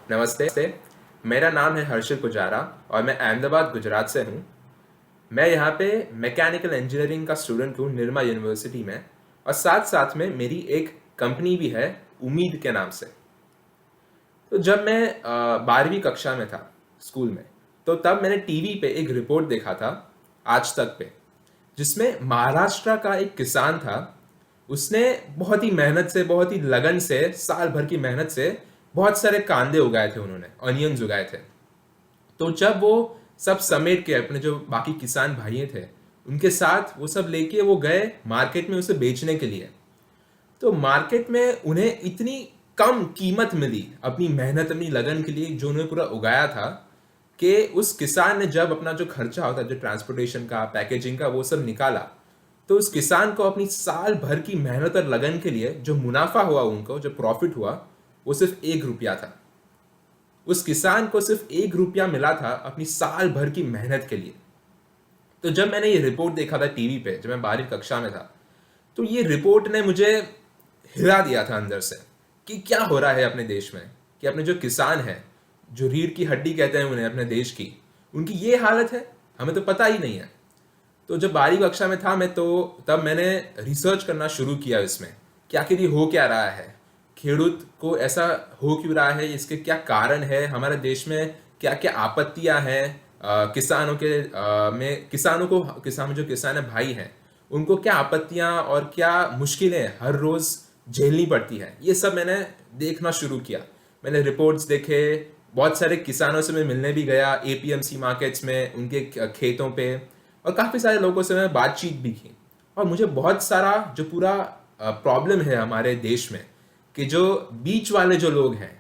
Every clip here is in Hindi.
नमस्ते, मेरा नाम है हर्षल पुजारा और मैं अहमदाबाद गुजरात से हूँ। मैं यहाँ पे मैकेनिकल इंजीनियरिंग का स्टूडेंट हूँ निर्मा यूनिवर्सिटी में, और साथ साथ में मेरी एक कंपनी भी है उम्मीद के नाम से। तो जब मैं 12वीं कक्षा में था स्कूल में, तो तब मैंने टीवी पे एक रिपोर्ट देखा था आज तक पे, जिसमें महाराष्ट्र का एक किसान था। उसने बहुत ही मेहनत से, बहुत ही लगन से, साल भर की मेहनत से बहुत सारे कांदे उगाए थे, उन्होंने ऑनियंस उगाए थे। तो जब वो सब समेट के अपने जो बाकी किसान भाई थे उनके साथ वो सब लेके वो गए मार्केट में उसे बेचने के लिए, तो मार्केट में उन्हें इतनी कम कीमत मिली अपनी मेहनत, अपनी लगन के लिए जो उन्होंने पूरा उगाया था, कि उस किसान ने जब अपना जो खर्चा होता है, जो ट्रांसपोर्टेशन का, पैकेजिंग का, वो सब निकाला, तो उस किसान को अपनी साल भर की मेहनत और लगन के लिए जो मुनाफा हुआ, उनको जो प्रॉफिट हुआ, वो सिर्फ 1 रुपया था। उस किसान को सिर्फ 1 रुपया मिला था अपनी साल भर की मेहनत के लिए। तो जब मैंने ये रिपोर्ट देखा था टीवी पे, जब मैं 12वीं कक्षा में था, तो ये रिपोर्ट ने मुझे हिला दिया था अंदर से कि क्या हो रहा है अपने देश में, कि अपने जो किसान हैं, जो रीढ़ की हड्डी कहते हैं उन्हें अपने देश की, उनकी ये हालत है, हमें तो पता ही नहीं है। तो जब 12वीं कक्षा में था मैं, तो तब मैंने रिसर्च करना शुरू किया इसमें कि आखिर ये हो क्या रहा है, खेडूत को ऐसा हो क्यों रहा है, इसके क्या कारण है, हमारे देश में क्या क्या आपत्तियां हैं, किसानों के में किसानों को किसान जो किसान है भाई हैं, उनको क्या आपत्तियां और क्या मुश्किलें हर रोज झेलनी पड़ती है, ये सब मैंने देखना शुरू किया। मैंने रिपोर्ट्स देखे, बहुत सारे किसानों से मैं मिलने भी गया एपीएमसी मार्केट्स में, उनके खेतों पे, और काफ़ी सारे लोगों से मैं बातचीत भी की। और मुझे बहुत सारा जो पूरा प्रॉब्लम है हमारे देश में, कि जो बीच वाले जो लोग हैं,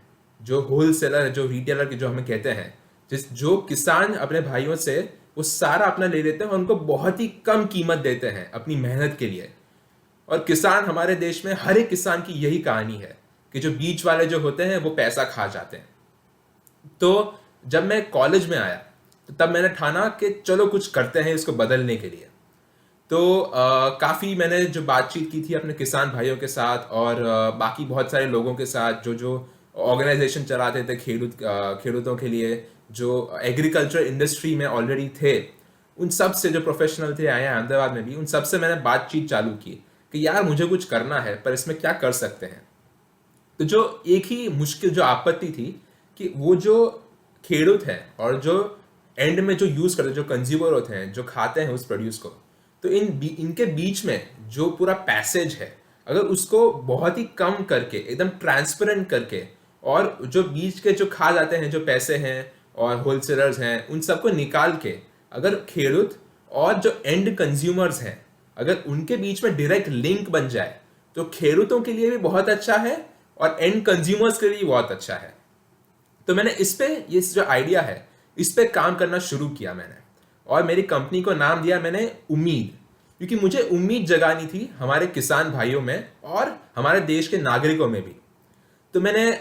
जो होलसेलर, जो रिटेलर के जो हमें कहते हैं, जो किसान अपने भाइयों से वो सारा अपना ले लेते हैं और उनको बहुत ही कम कीमत देते हैं अपनी मेहनत के लिए। और किसान, हमारे देश में हर एक किसान की यही कहानी है कि जो बीच वाले जो होते हैं वो पैसा खा जाते हैं। तो जब मैं कॉलेज में आया, तो तब मैंने ठाना कि चलो कुछ करते हैं इसको बदलने के लिए। तो काफ़ी मैंने जो बातचीत की थी अपने किसान भाइयों के साथ, और बाकी बहुत सारे लोगों के साथ जो जो ऑर्गेनाइजेशन चलाते थे खेडूतों के लिए, जो एग्रीकल्चर इंडस्ट्री में ऑलरेडी थे, उन सब से, जो प्रोफेशनल थे आए हैं अहमदाबाद में भी, उन सब से मैंने बातचीत चालू की कि यार मुझे कुछ करना है, पर इसमें क्या कर सकते हैं। तो जो एक ही मुश्किल, जो आपत्ति थी, कि वो जो खेडूत है और जो एंड में जो यूज करते हैं, जो कंज्यूमर होते हैं, जो खाते हैं उस प्रोड्यूस को, तो इनके बीच में जो पूरा पैसेज है, अगर उसको बहुत ही कम करके, एकदम ट्रांसपेरेंट करके, और जो बीच के जो खा जाते हैं जो पैसे हैं और होलसेलर्स हैं, उन सबको निकाल के, अगर खेडूत और जो एंड कंज्यूमर्स हैं, अगर उनके बीच में डायरेक्ट लिंक बन जाए, तो खेडूतों के लिए भी बहुत अच्छा है और एंड कंज्यूमर्स के लिए भी बहुत अच्छा है। तो मैंने इस पे, ये जो आइडिया है, इस पे काम करना शुरू किया मैंने, और मेरी कंपनी को नाम दिया मैंने उम्मीद, क्योंकि मुझे उम्मीद जगानी थी हमारे किसान भाइयों में और हमारे देश के नागरिकों में भी। तो मैंने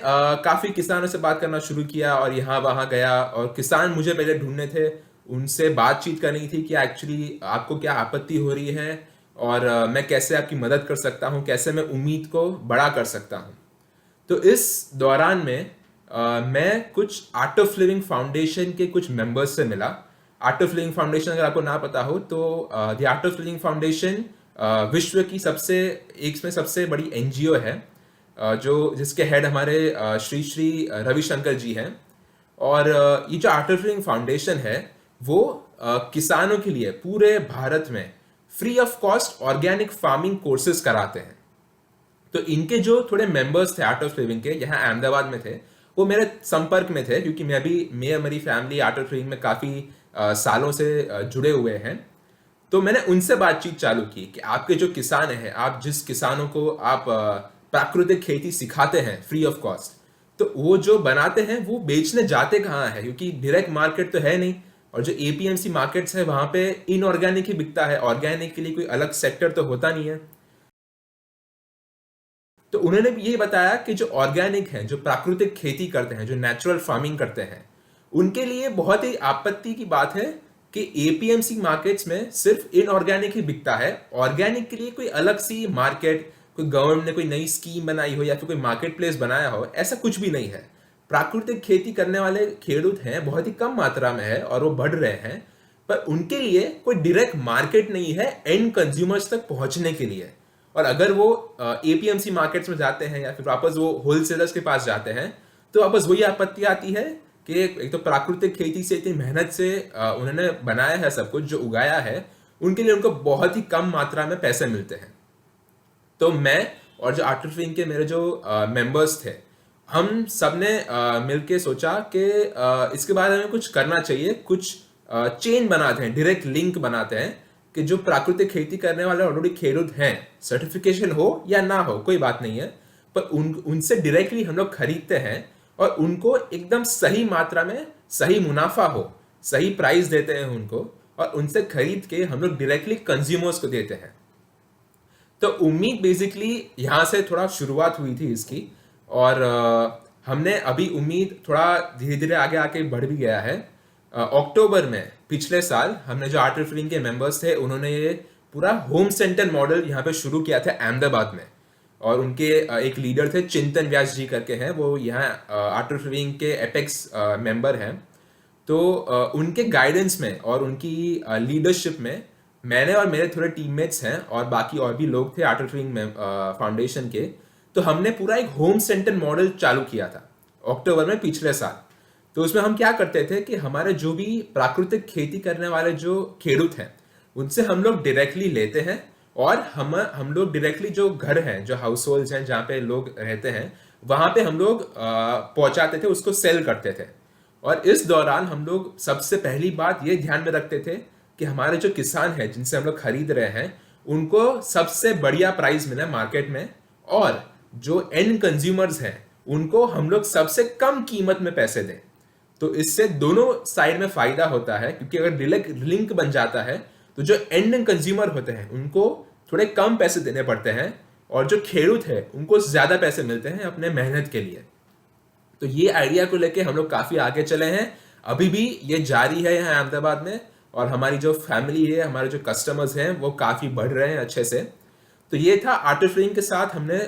काफ़ी किसानों से बात करना शुरू किया और यहाँ वहाँ गया, और किसान मुझे पहले ढूंढने थे, उनसे बातचीत करनी थी कि एक्चुअली आपको क्या आपत्ति हो रही है, और मैं कैसे आपकी मदद कर सकता हूँ, कैसे मैं उम्मीद को बड़ा कर सकता हूँ। तो इस दौरान में मैं कुछ आर्ट ऑफ लिविंग फाउंडेशन के कुछ मेंबर्स से मिला। आर्ट ऑफ लिविंग फाउंडेशन अगर आपको ना पता हो, तो the art of living foundation विश्व की सबसे बड़ी एनजीओ है, जो जिसके हेड हमारे श्री श्री रविशंकर जी हैं। और ये जो आर्ट ऑफ लिविंग फाउंडेशन है, वो किसानों के लिए पूरे भारत में free of cost organic farming courses कराते हैं। तो इनके जो थोड़े मेंबर्स थे आर्ट ऑफ लिविंग के, यहाँ अहमदाबाद में थे, वो मेरे संपर्क में थे, क्योंकि मैं मेरी फैमिली आर्ट ऑफ लिविंग में काफ़ी सालों से जुड़े हुए हैं। तो मैंने उनसे बातचीत चालू की कि आपके जो किसान हैं, आप जिस किसानों को आप प्राकृतिक खेती सिखाते हैं फ्री ऑफ कॉस्ट, तो वो जो बनाते हैं वो बेचने जाते कहाँ हैं, क्योंकि डायरेक्ट मार्केट तो है नहीं, और जो एपीएमसी मार्केट्स है वहाँ पे इनऑर्गेनिक ही बिकता है, ऑर्गेनिक के लिए कोई अलग सेक्टर तो होता नहीं है। तो उन्होंने भी ये बताया कि जो ऑर्गेनिक हैं, जो प्राकृतिक खेती करते हैं, जो नेचुरल फार्मिंग करते हैं, उनके लिए बहुत ही आपत्ति की बात है कि एपीएमसी मार्केट्स में सिर्फ इनऑर्गेनिक ही बिकता है, ऑर्गेनिक के लिए कोई अलग सी मार्केट, कोई गवर्नमेंट ने कोई नई स्कीम बनाई हो या फिर कोई मार्केट प्लेस बनाया हो, ऐसा कुछ भी नहीं है। प्राकृतिक खेती करने वाले खेडूत हैं बहुत ही कम मात्रा में है और वो बढ़ रहे हैं, पर उनके लिए कोई डायरेक्ट मार्केट नहीं है एंड कंज्यूमर्स तक पहुंचने के लिए। और अगर वो एपीएमसी मार्केट्स में जाते हैं या फिर वापस वो होलसेलर्स के पास जाते हैं, तो वापस वही आपत्ति आती है कि एक तो प्राकृतिक खेती से इतनी मेहनत से उन्होंने बनाया है सब कुछ जो उगाया है, उनके लिए उनको बहुत ही कम मात्रा में पैसे मिलते हैं। तो मैं और जो आर्टिफिशियल के मेरे जो मेंबर्स थे, हम सब ने मिलके सोचा कि इसके बारे में कुछ करना चाहिए, कुछ चेन बनाते हैं, डायरेक्ट लिंक बनाते हैं कि जो प्राकृतिक खेती करने वाले ऑलरेडी खेडूत हैं, सर्टिफिकेशन हो या ना हो कोई बात नहीं है, पर उनसे डायरेक्टली हम लोग खरीदते हैं और उनको एकदम सही मात्रा में सही मुनाफा हो, सही प्राइस देते हैं उनको, और उनसे खरीद के हम लोग डायरेक्टली कंज्यूमर्स को देते हैं। तो उम्मीद बेसिकली यहाँ से थोड़ा शुरुआत हुई थी इसकी, और हमने अभी उम्मीद थोड़ा धीरे धीरे आगे आके बढ़ भी गया है। अक्टूबर में पिछले साल हमने जो आर्ट रिफिलिंग के मेंबर्स थे, उन्होंने ये पूरा होम सेंटर मॉडल यहाँ पे शुरू किया था अहमदाबाद में, और उनके एक लीडर थे चिंतन व्यास जी करके हैं, वो यहाँ आर्ट रिफिलिंग के एपेक्स मेंबर हैं। तो उनके गाइडेंस में और उनकी लीडरशिप में मैंने और मेरे थोड़े टीममेट्स हैं और बाकी और भी लोग थे आर्ट रिफिलिंग फाउंडेशन के, तो हमने पूरा एक होम सेंटर मॉडल चालू किया था अक्टूबर में पिछले साल। तो उसमें हम क्या करते थे कि हमारे जो भी प्राकृतिक खेती करने वाले जो खेडूत हैं, उनसे हम लोग डायरेक्टली लेते हैं, और हम लोग डायरेक्टली जो घर हैं, जो हाउस होल्ड्स हैं जहाँ पे लोग रहते हैं, वहाँ पे हम लोग पहुँचाते थे, उसको सेल करते थे। और इस दौरान हम लोग सबसे पहली बात ये ध्यान में रखते थे कि हमारे जो किसान हैं जिनसे हम लोग खरीद रहे हैं, उनको सबसे बढ़िया प्राइस मिले मार्केट में, और जो एंड कंज्यूमर्स हैं उनको हम लोग सबसे कम कीमत में पैसे दें। तो इससे दोनों साइड में फायदा होता है, क्योंकि अगर डायरेक्ट लिंक बन जाता है तो जो एंड कंज्यूमर होते हैं उनको थोड़े कम पैसे देने पड़ते हैं, और जो खेडूत है उनको ज्यादा पैसे मिलते हैं अपने मेहनत के लिए। तो ये आइडिया को लेके हम लोग काफी आगे चले हैं, अभी भी ये जारी है यहाँ अहमदाबाद में, और हमारी जो फैमिली है, हमारे जो कस्टमर्स हैं वो काफी बढ़ रहे हैं अच्छे से। तो ये था आर्ट रिफिलिंग के साथ हमने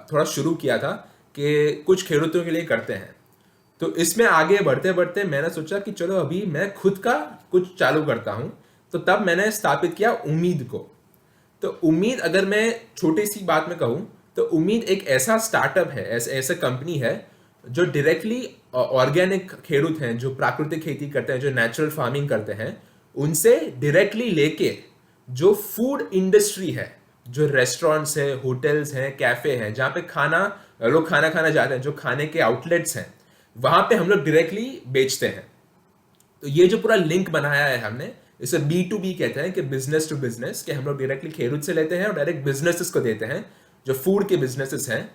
थोड़ा शुरू किया था कि कुछ खेडूतों के लिए करते हैं। तो इसमें आगे बढ़ते बढ़ते मैंने सोचा कि चलो अभी मैं खुद का कुछ चालू करता हूँ, तो तब मैंने स्थापित किया उम्मीद को। तो उम्मीद, अगर मैं छोटी सी बात में कहूँ, तो उम्मीद एक ऐसा स्टार्टअप है, ऐसा कंपनी है जो डायरेक्टली ऑर्गेनिक खेडूत हैं, जो प्राकृतिक खेती करते हैं, जो नेचुरल फार्मिंग करते हैं, उनसे डायरेक्टली लेके जो फूड इंडस्ट्री है, जो रेस्टोरेंट्स हैं, होटल्स हैं, कैफे हैं, जहाँ पे लोग खाना खाना जाते हैं, जो खाने के आउटलेट्स हैं, वहां पे हम लोग डायरेक्टली बेचते हैं। तो ये जो पूरा लिंक बनाया है हमने, इसे B2B कहते हैं, कि बिजनेस टू बिजनेस, कि हम लोग डायरेक्टली खेडूत से लेते हैं और डायरेक्ट बिजनेसेस को देते हैं, जो फूड के बिजनेसेस हैं।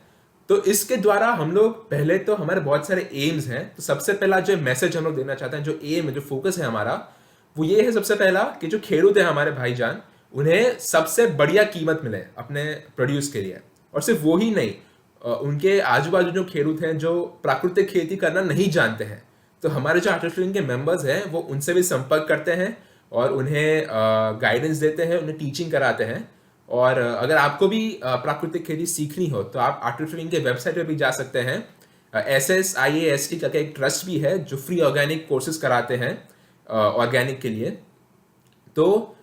तो इसके द्वारा हम लोग, पहले तो हमारे बहुत सारे एम्स हैं। तो सबसे पहला जो मैसेज हम लोग देना चाहते हैं, जो एम है, जो फोकस है हमारा, वो ये है सबसे पहला कि जो खेडूत है हमारे भाईजान, उन्हें सबसे बढ़िया कीमत मिले अपने प्रोड्यूस के लिए। और सिर्फ वो ही नहीं, उनके आजू बाजू जो खेडूत हैं जो प्राकृतिक खेती करना नहीं जानते हैं, तो हमारे जो आर्टिफिशियल के मेंबर्स हैं वो उनसे भी संपर्क करते हैं और उन्हें गाइडेंस देते हैं, उन्हें टीचिंग कराते हैं। और अगर आपको भी प्राकृतिक खेती सीखनी हो तो आप आर्टिफिशियल के वेबसाइट पे भी जा सकते हैं। SSIAST का एक ट्रस्ट भी है जो फ्री ऑर्गेनिक कोर्सेज कराते हैं ऑर्गेनिक के लिए। तो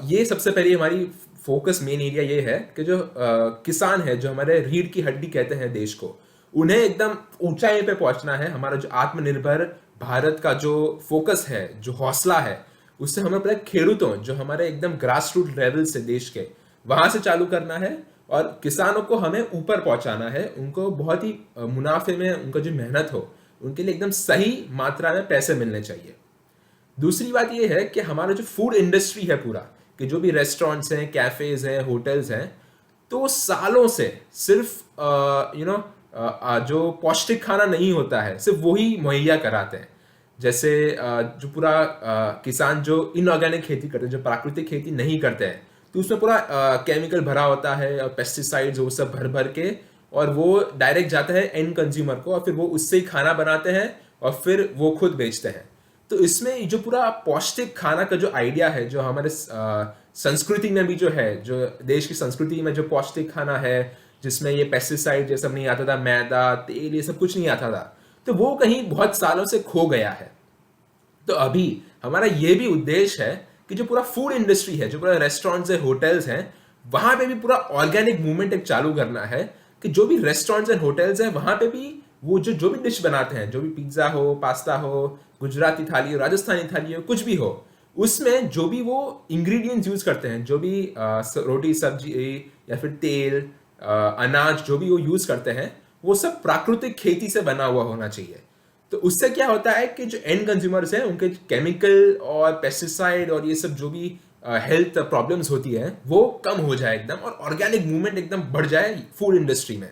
ये सबसे पहले हमारी फोकस मेन एरिया ये है कि जो किसान है, जो हमारे रीढ़ की हड्डी कहते हैं देश को, उन्हें एकदम ऊंचाई पे पहुंचना है। हमारा जो आत्मनिर्भर भारत का जो फोकस है, जो हौसला है, उससे हमें पहले खेडूतों, जो हमारे एकदम ग्रास रूट लेवल से देश के, वहां से चालू करना है, और किसानों को हमें ऊपर पहुंचाना है, उनको बहुत ही मुनाफे में, उनका जो मेहनत हो, उनके लिए एकदम सही मात्रा में पैसे मिलने चाहिए। दूसरी बात यह है कि हमारा जो फूड इंडस्ट्री है पूरा, कि जो भी रेस्टोरेंट्स हैं, कैफेज हैं, होटल्स हैं, तो सालों से सिर्फ जो पौष्टिक खाना नहीं होता है, सिर्फ वही मुहैया कराते हैं। जैसे जो पूरा किसान जो इनऑर्गेनिक खेती करते हैं, जो प्राकृतिक खेती नहीं करते हैं, तो उसमें पूरा केमिकल भरा होता है और पेस्टिसाइड्स वो सब भर भर के, और वो डायरेक्ट जाता है एंड कंज्यूमर को, और फिर वो उससे ही खाना बनाते हैं और फिर वो खुद बेचते हैं। तो इसमें जो पूरा पौष्टिक खाना का जो आइडिया है, जो हमारे संस्कृति में भी जो है, जो देश की संस्कृति में जो पौष्टिक खाना है, जिसमें ये पेस्टिसाइड ये सब नहीं आता था, मैदा, तेल, ये सब कुछ नहीं आता था, तो वो कहीं बहुत सालों से खो गया है। तो अभी हमारा ये भी उद्देश्य है कि जो पूरा फूड इंडस्ट्री है, जो पूरा रेस्टोरेंट्स है, होटल्स हैं, वहां पे भी पूरा ऑर्गेनिक मूवमेंट एक चालू करना है कि जो भी रेस्टोरेंट्स एंड होटल्स हैं वहां पे भी वो जो भी डिश बनाते हैं, जो भी पिज्ज़ा हो, पास्ता हो, गुजराती थाली हो, राजस्थानी थाली हो, कुछ भी हो, उसमें जो भी वो इंग्रेडिएंट्स यूज करते हैं, जो भी रोटी सब्जी या फिर तेल, अनाज जो भी वो यूज करते हैं, वो सब प्राकृतिक खेती से बना हुआ होना चाहिए। तो उससे क्या होता है कि जो एंड कंज्यूमर्स हैं उनके केमिकल और पेस्टिसाइड और ये सब जो भी हेल्थ प्रॉब्लम्स होती है वो कम हो जाए एकदम, और ऑर्गेनिक मूवमेंट एकदम बढ़ जाए फूड इंडस्ट्री में।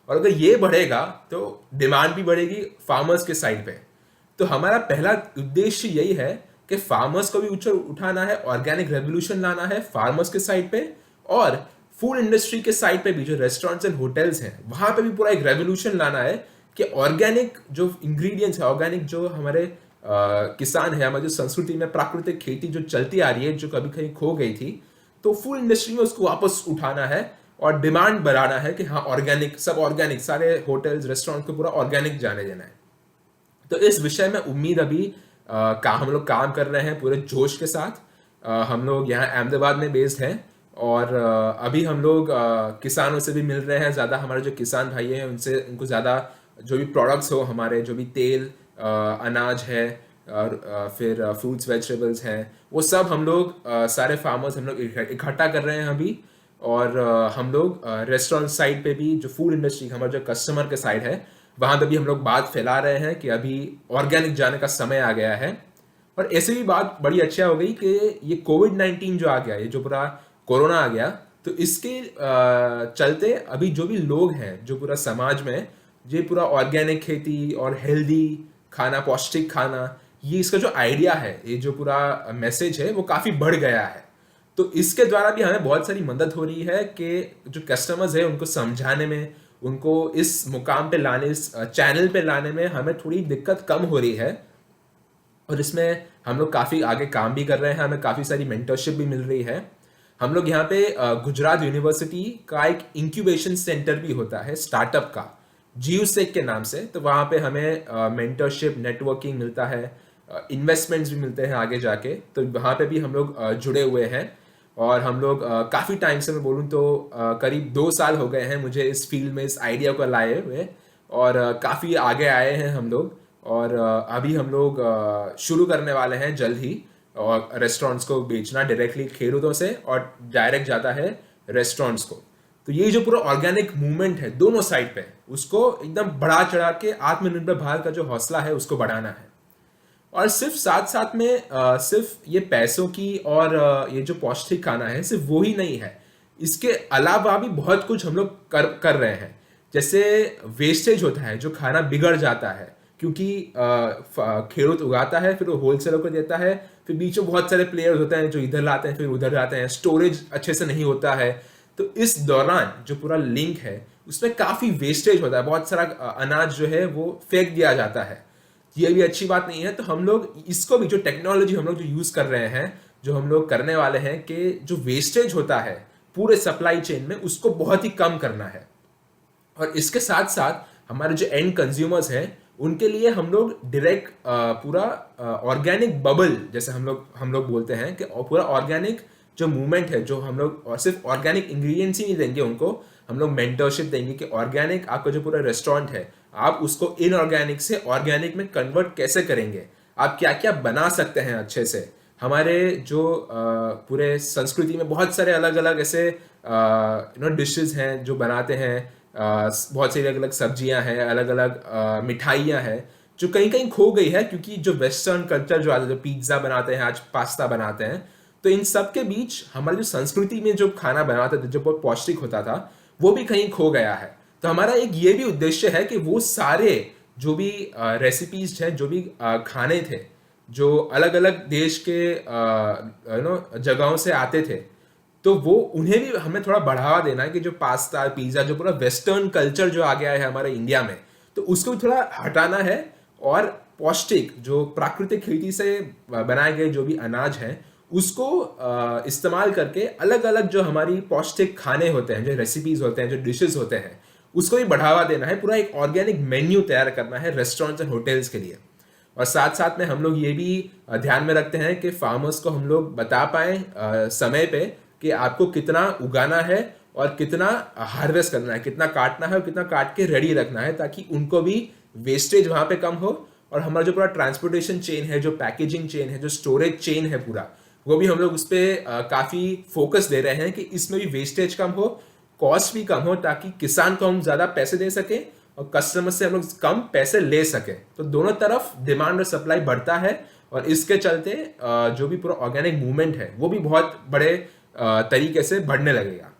और अगर ये बढ़ेगा तो डिमांड भी बढ़ेगी फार्मर्स के साइड पे। तो हमारा पहला उद्देश्य यही है कि फार्मर्स को भी ऊंचा उठाना है, ऑर्गेनिक रेवोल्यूशन लाना है फार्मर्स के साइड पे, और फूड इंडस्ट्री के साइड पे भी जो रेस्टोरेंट्स एंड होटल्स हैं वहां पे भी पूरा एक रेवोल्यूशन लाना है कि ऑर्गेनिक जो इंग्रेडिएंट्स है, ऑर्गेनिक जो हमारे किसान है, हमारी जो संस्कृति में प्राकृतिक खेती जो चलती आ रही है, जो कभी कहीं खो गई थी, तो फूड इंडस्ट्री में उसको वापस उठाना है और डिमांड बढ़ाना है कि हाँ ऑर्गेनिक, सब ऑर्गेनिक, सारे होटल्स रेस्टोरेंट को पूरा ऑर्गेनिक जाने देना है। तो इस विषय में उम्मीद अभी हम लोग काम कर रहे हैं पूरे जोश के साथ। हम लोग यहाँ अहमदाबाद में बेस्ड हैं, और अभी हम लोग किसानों से भी मिल रहे हैं ज़्यादा। हमारे जो किसान भाई हैं उनसे, उनको ज़्यादा जो भी प्रोडक्ट्स हो, हमारे जो भी तेल, अनाज है, और फिर फ्रूट्स वेजिटेबल्स हैं, वो सब हम लोग सारे फार्मर्स हम लोग इकट्ठा कर रहे हैं अभी। और हम लोग रेस्टोरेंट साइड पे भी, जो फूड इंडस्ट्री हमारा जो कस्टमर के साइड है, वहाँ पे भी हम लोग बात फैला रहे हैं कि अभी ऑर्गेनिक जाने का समय आ गया है। और ऐसे भी बात बड़ी अच्छा हो गई कि ये कोविड-19 जो आ गया, ये जो पूरा कोरोना आ गया, तो इसके चलते अभी जो भी लोग हैं, जो पूरा समाज में ये पूरा ऑर्गेनिक खेती और हेल्दी खाना, पौष्टिक खाना, ये इसका जो आइडिया है, ये जो पूरा मैसेज है वो काफ़ी बढ़ गया है। तो इसके द्वारा भी हमें बहुत सारी मदद हो रही है कि जो कस्टमर्स है उनको समझाने में, उनको इस मुकाम पे लाने, इस चैनल पे लाने में हमें थोड़ी दिक्कत कम हो रही है। और इसमें हम लोग काफ़ी आगे काम भी कर रहे हैं, हमें काफ़ी सारी मेंटरशिप भी मिल रही है। हम लोग यहाँ पे गुजरात यूनिवर्सिटी का एक इंक्यूबेशन सेंटर भी होता है स्टार्टअप का, जीयूसेक के नाम से। तो वहाँ पे हमें मेंटरशिप, नेटवर्किंग मिलता है, इन्वेस्टमेंट्स भी मिलते हैं आगे जाके। तो वहाँ पे भी हम लोग जुड़े हुए हैं। और हम लोग काफ़ी टाइम से, मैं बोलूँ तो करीब 2 साल हो गए हैं मुझे इस फील्ड में, इस आइडिया को लाए हुए, और काफ़ी आगे आए हैं हम लोग। और अभी हम लोग शुरू करने वाले हैं जल्द ही, और रेस्टोरेंट्स को बेचना डायरेक्टली खेतों से, और डायरेक्ट जाता है रेस्टोरेंट्स को। तो ये जो पूरा ऑर्गेनिक मूवमेंट है दोनों साइड पे, उसको एकदम बढ़ा चढ़ा के आत्मनिर्भर भारत का जो हौसला है उसको बढ़ाना है। और सिर्फ साथ साथ में सिर्फ ये पैसों की और ये जो पौष्टिक खाना है सिर्फ वो ही नहीं है, इसके अलावा भी बहुत कुछ हम लोग कर रहे हैं। जैसे वेस्टेज होता है, जो खाना बिगड़ जाता है क्योंकि खेडूत उगाता है, फिर वो होलसेलर को देता है, फिर बीच में बहुत सारे प्लेयर्स होते हैं जो इधर लाते हैं फिर उधर लाते हैं, स्टोरेज अच्छे से नहीं होता है। तो इस दौरान जो पूरा लिंक है उसमें काफ़ी वेस्टेज होता है, बहुत सारा अनाज जो है वो फेंक दिया जाता है। ये भी अच्छी बात नहीं है। तो हम लोग इसको भी, जो टेक्नोलॉजी हम लोग जो यूज़ कर रहे हैं, जो हम लोग करने वाले हैं, कि जो वेस्टेज होता है पूरे सप्लाई चेन में उसको बहुत ही कम करना है। और इसके साथ साथ हमारे जो एंड कंज्यूमर्स हैं उनके लिए हम लोग डायरेक्ट पूरा ऑर्गेनिक बबल, जैसे हम लोग बोलते हैं, कि पूरा ऑर्गेनिक जो मूवमेंट है, जो हम लोग और सिर्फ ऑर्गेनिक इंग्रेडिएंट्स ही नहीं देंगे उनको, हम लोग मेंटरशिप देंगे कि ऑर्गेनिक आपका जो पूरा रेस्टोरेंट है, आप उसको इनऑर्गेनिक से ऑर्गेनिक में कन्वर्ट कैसे करेंगे, आप क्या क्या बना सकते हैं अच्छे से। हमारे जो पूरे संस्कृति में बहुत सारे अलग अलग ऐसे डिशेज हैं जो बनाते हैं, बहुत सारी अलग अलग सब्जियां हैं, अलग अलग मिठाइयाँ हैं, जो कहीं कहीं खो गई है क्योंकि जो वेस्टर्न कल्चर जो आज जो पिज्ज़ा बनाते हैं, आज पास्ता बनाते हैं, तो इन सब के बीच हमारी जो संस्कृति में जो खाना बनाते थे, जो बहुत पौष्टिक होता था, वो भी कहीं खो गया है। तो हमारा एक ये भी उद्देश्य है कि वो सारे जो भी रेसिपीज हैं, जो भी खाने थे, जो अलग अलग देश के जगहों से आते थे, तो वो उन्हें भी हमें थोड़ा बढ़ावा देना है कि जो पास्ता, पिज़्ज़ा, जो पूरा वेस्टर्न कल्चर जो आ गया है हमारे इंडिया में, तो उसको भी थोड़ा हटाना है। और पौष्टिक जो प्राकृतिक खेती से बनाए गए जो भी अनाज हैं उसको इस्तेमाल करके अलग अलग जो हमारी पौष्टिक खाने होते हैं, जो रेसिपीज होते हैं, जो डिशेस होते हैं, उसको भी बढ़ावा देना है, पूरा एक ऑर्गेनिक मेन्यू तैयार करना है रेस्टोरेंट्स एंड होटल्स के लिए। और साथ साथ में हम लोग ये भी ध्यान में रखते हैं कि फार्मर्स को हम लोग बता पाए समय पे कि आपको कितना उगाना है और कितना हार्वेस्ट करना है, कितना काटना है और कितना काट के रेडी रखना है, ताकि उनको भी वेस्टेज वहाँ पे कम हो। और हमारा जो पूरा ट्रांसपोर्टेशन चेन है, जो पैकेजिंग चेन है, जो स्टोरेज चेन है पूरा, वो भी हम लोग उस पर काफ़ी फोकस दे रहे हैं कि इसमें भी वेस्टेज कम हो, कॉस्ट भी कम हो, ताकि किसान को हम ज़्यादा पैसे दे सकें और कस्टमर से हम लोग कम पैसे ले सकें। तो दोनों तरफ डिमांड और सप्लाई बढ़ता है और इसके चलते जो भी पूरा ऑर्गेनिक मूवमेंट है वो भी बहुत बड़े तरीके से बढ़ने लगेगा।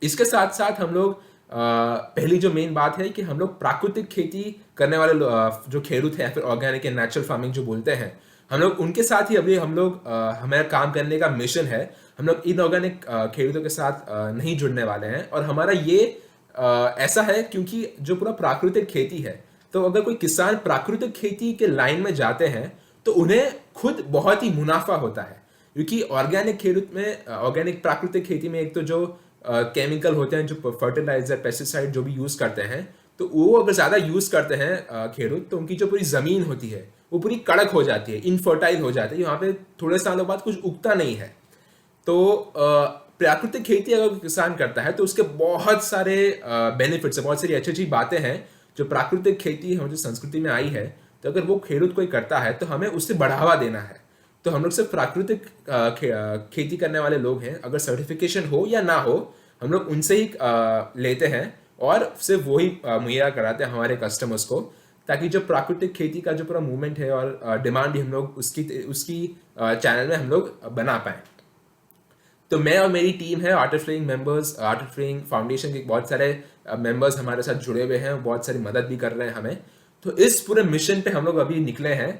इसके साथ साथ हम लोग पहली जो मेन बात है कि हम लोग प्राकृतिक खेती करने वाले जो खेडूत हैं या फिर ऑर्गेनिक या नेचुरल फार्मिंग जो बोलते हैं, हम लोग उनके साथ ही अभी हम लोग हमारा काम करने का मिशन है। हम लोग इनऑर्गेनिक खेडूतों के साथ नहीं जुड़ने वाले हैं। और हमारा ये ऐसा है क्योंकि जो पूरा प्राकृतिक खेती है, तो अगर कोई किसान प्राकृतिक खेती के लाइन में जाते हैं तो उन्हें खुद बहुत ही मुनाफा होता है। क्योंकि ऑर्गेनिक खेडूत में, ऑर्गेनिक प्राकृतिक खेती में एक तो जो केमिकल होते हैं, जो फर्टिलाइजर पेस्टिसाइड जो भी यूज करते हैं, तो वो अगर ज्यादा यूज करते हैं खेडूत, तो उनकी जो पूरी जमीन होती है वो पूरी कड़क हो जाती है, इनफर्टाइल हो जाती है, वहां पे थोड़े सालों बाद कुछ उगता नहीं है। तो प्राकृतिक खेती अगर किसान करता है तो उसके बहुत सारे बेनिफिट्स है, बहुत सारी अच्छी अच्छी बातें हैं जो प्राकृतिक खेती है, जो संस्कृति में आई है। तो अगर वो खेडूत कोई करता है तो हमें उससे बढ़ावा देना है। तो हम लोग सिर्फ प्राकृतिक खेती करने वाले लोग हैं, अगर सर्टिफिकेशन हो या ना हो हम लोग उनसे ही लेते हैं और सिर्फ वही मुहैया कराते हैं हमारे कस्टमर्स को, ताकि जो प्राकृतिक खेती का जो पूरा मूवमेंट है और डिमांड भी हम लोग उसकी चैनल में हम लोग बना पाए। तो मैं और मेरी टीम है art of living members, art of living foundation के बहुत सारे मेंबर्स हमारे साथ जुड़े हुए हैं, बहुत सारी मदद भी कर रहे हैं हमें। तो इस पूरे मिशन पे हम लोग अभी निकले हैं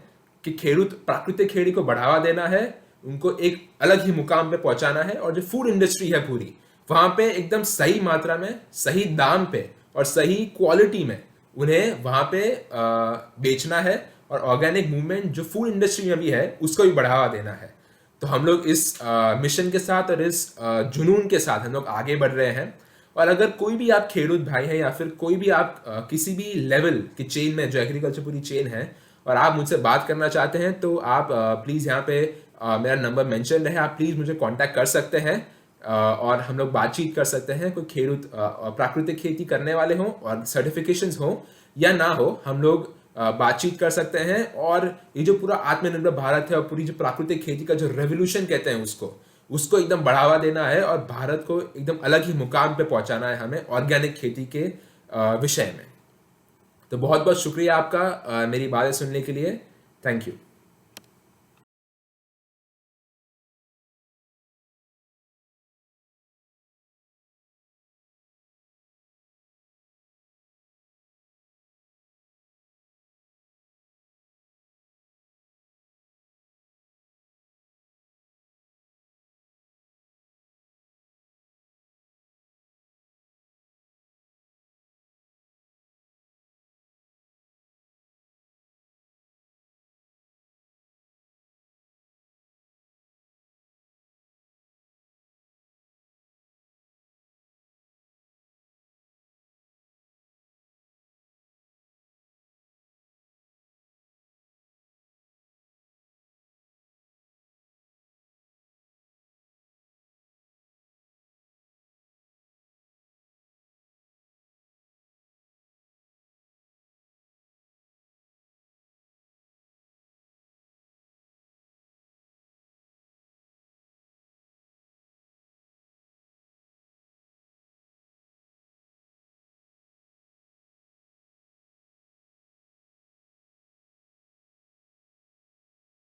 कि खेडूत प्राकृतिक खेती को बढ़ावा देना है, उनको एक अलग ही मुकाम पे पहुंचाना है, और जो फूड इंडस्ट्री है पूरी, वहां पे एकदम सही मात्रा में, सही दाम पे और सही क्वालिटी में उन्हें वहां पे बेचना है। और ऑर्गेनिक मूवमेंट जो फूड इंडस्ट्री में भी है उसको भी बढ़ावा देना है। तो हम लोग इस मिशन के साथ और इस जुनून के साथ हम लोग आगे बढ़ रहे हैं। और अगर कोई भी आप खेडूत भाई हैं या फिर कोई भी आप किसी भी लेवल की चेन में, जो एग्रीकल्चर पूरी चेन है, और आप मुझसे बात करना चाहते हैं, तो आप प्लीज़ यहाँ पे मेरा नंबर मेंशन है, आप प्लीज़ मुझे कांटेक्ट कर सकते हैं और हम लोग बातचीत कर सकते हैं। कोई खेडूत प्राकृतिक खेती करने वाले हों और सर्टिफिकेशंस हों या ना हो, हम लोग बातचीत कर सकते हैं। और ये जो पूरा आत्मनिर्भर भारत है और पूरी जो प्राकृतिक खेती का जो रेवोल्यूशन कहते हैं उसको एकदम बढ़ावा देना है और भारत को एकदम अलग ही मुकाम पे पहुंचाना है हमें ऑर्गेनिक खेती के विषय में। तो बहुत बहुत शुक्रिया आपका मेरी बातें सुनने के लिए। Thank you.